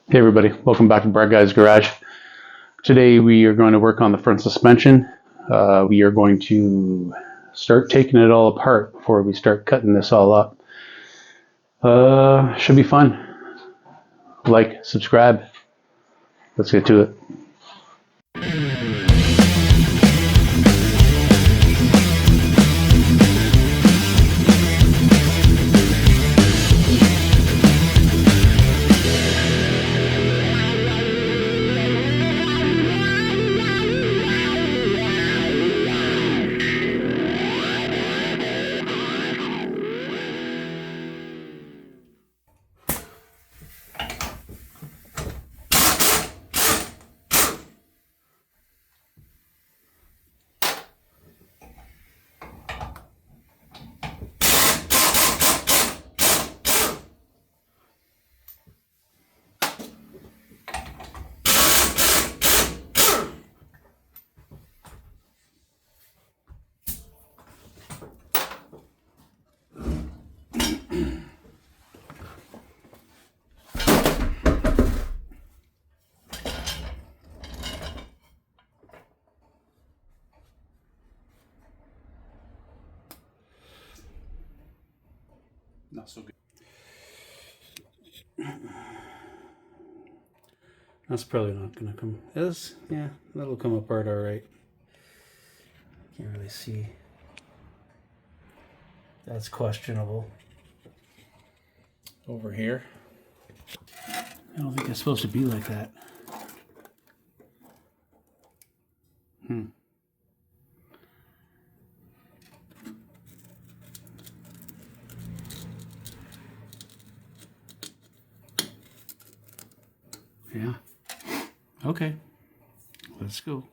Hey everybody, welcome back to Brad Guy's Garage. Today we are going to work on the front suspension. We are going to start taking it all apart before we start cutting this all up. Should be fun. Like, subscribe. Let's get to it. Not so good. That's probably not going to come. Yeah, that'll come apart all right. Can't really see. That's questionable. Over here. I don't think it's supposed to be like that. Yeah. Okay. Let's go.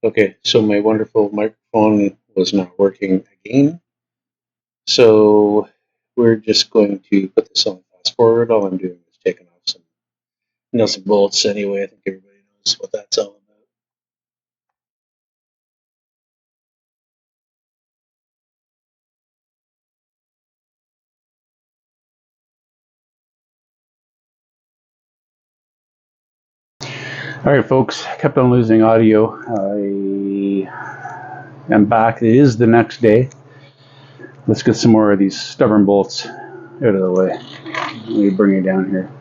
Okay, so my wonderful microphone was not working again. So we're just going to put this on fast forward. All I'm doing is taking off some nuts and bolts anyway. I think everybody knows what that's all about. All right, folks, kept on losing audio. I am back. It is the next day. Let's get some more of these stubborn bolts out of the way. Let me bring it down here.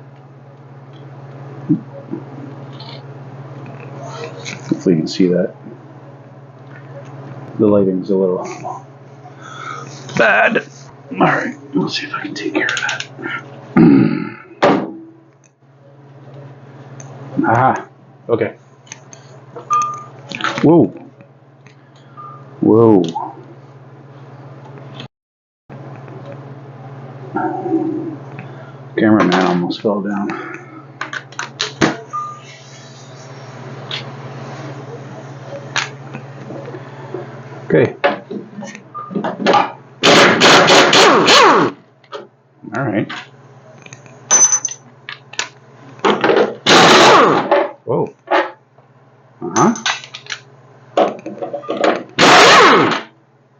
Hopefully you can see that. The lighting's a little bad. All right, let's see if I can take care of that. Aha, okay. Whoa. Whoa. Cameraman almost fell down. Okay. All right. Whoa. Uh-huh.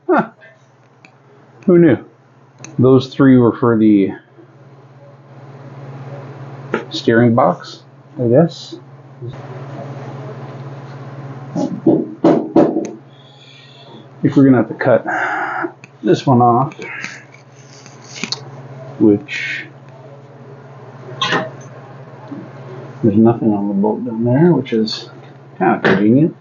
Huh. Who knew? Those three were for the steering box, I guess. I think we're gonna have to cut this one off. which there's nothing on the bolt down there, which is kind of convenient.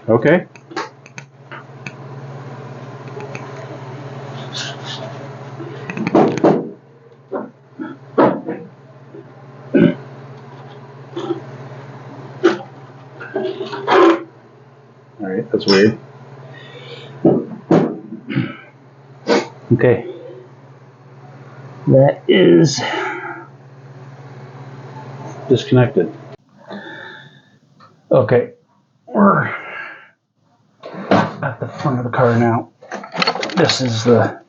Okay. Alright, that's weird. Okay. That is disconnected. Okay, we're at the front of the car now. This is the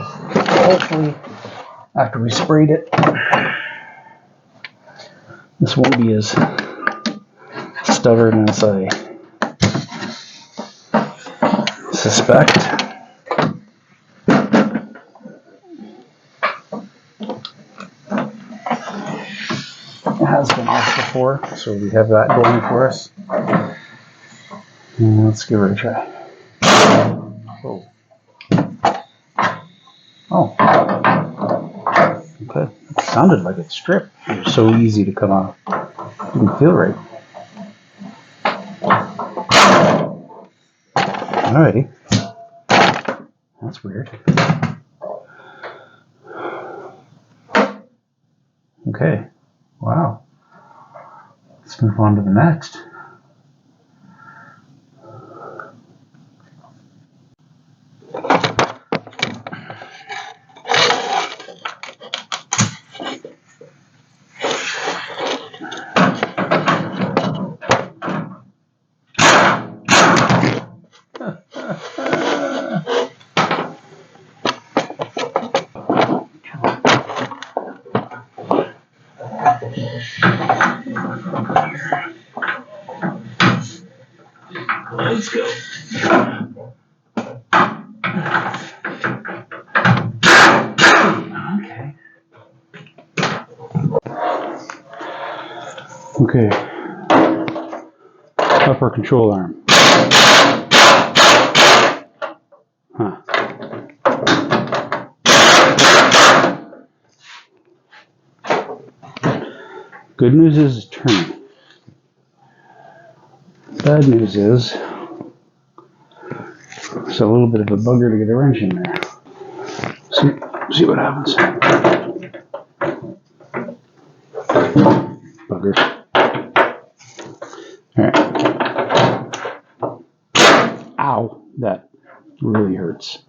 hopefully after we sprayed it, this won't be as stubborn as I suspect. It has been off before, so we have that going for us. And let's give it a try. Oh. Oh. Okay. It sounded like it stripped. It was so easy to come off. Didn't feel right. Alrighty. That's weird. Okay. Wow. Let's move on to the next. Let's go. Okay. Upper control arm. Huh. Good news is it's turning. Bad news is it's a little bit of a bugger to get a wrench in there. See what happens. Bugger. Alright. Ow, that really hurts.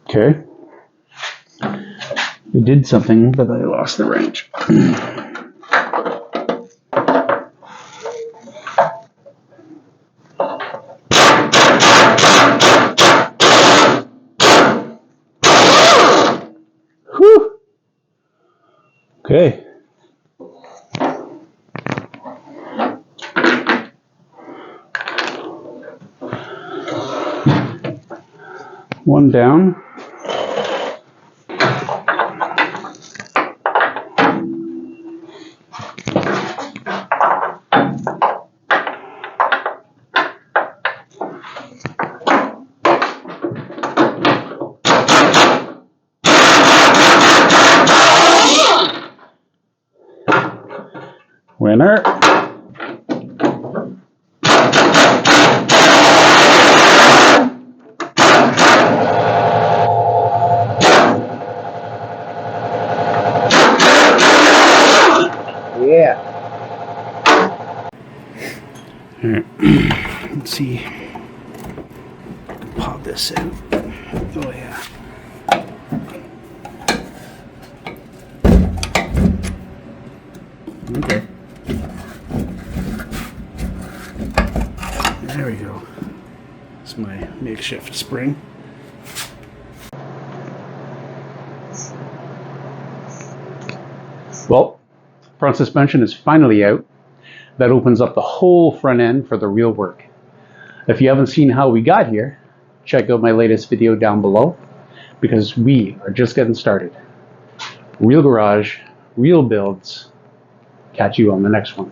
Okay. It did something, but I lost the wrench. Whew. Okay. One down. Winner. Yeah. All right. Let's see. Pop this in. Oh yeah. Okay. There we go. It's my makeshift spring. Well, Front suspension is finally out. That opens up the whole front end for the real work. If you haven't seen how we got here, check out my latest video down below, because we are just getting started. Real garage, real builds. Catch you on the next one.